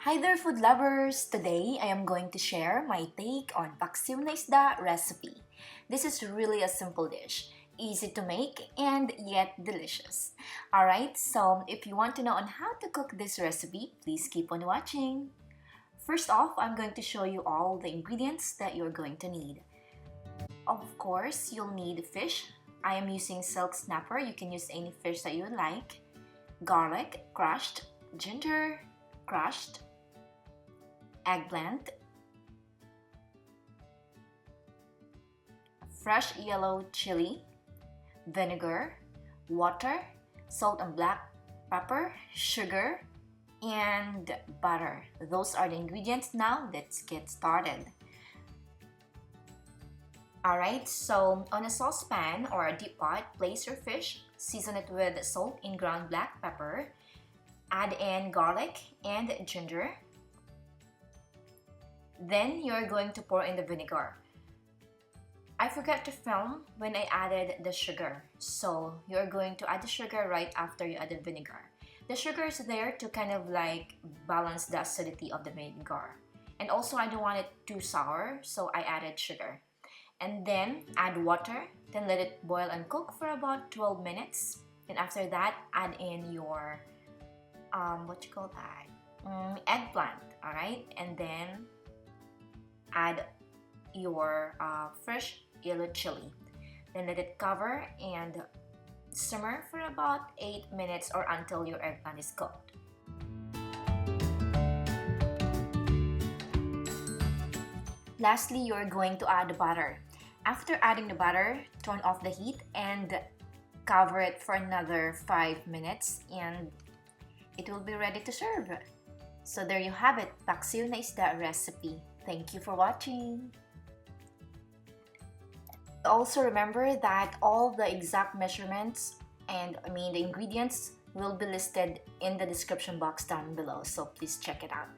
Hi there, food lovers! Today, I am going to share my take on Paksiw Na Isda recipe. This is really a simple dish, easy to make and yet delicious. Alright, so if you want to know on how to cook this recipe, please keep on watching. First off, I'm going to show you all the ingredients that you're going to need. Of course, you'll need fish. I am using silk snapper. You can use any fish that you like. Garlic, crushed. Ginger, crushed. Eggplant, fresh yellow chili, vinegar, water, salt and black pepper, sugar, and butter. Those are the ingredients. Now let's get started. Alright, so on a saucepan or a deep pot, place your fish, season it with salt and ground black pepper, add in garlic and ginger. Then you're going to pour in the vinegar. I forgot to film when I added the sugar, so you're going to add the sugar right after you add the vinegar. The sugar is there to kind of like balance the acidity of the vinegar. And also I don't want it too sour, so I added sugar. And then add water, then let it boil and cook for about 12 minutes. Then after that, add in your, eggplant, alright? And then add your fresh yellow chili. Then let it cover and simmer for about 8 minutes or until your eggplant is cooked. Lastly, you're going to add the butter. After adding the butter, turn off the heat and cover it for another 5 minutes and it will be ready to serve. So there you have it, Paksiw Na Isda recipe. Thank you for watching. Also remember that all the exact measurements and the ingredients will be listed in the description box down below, so please check it out.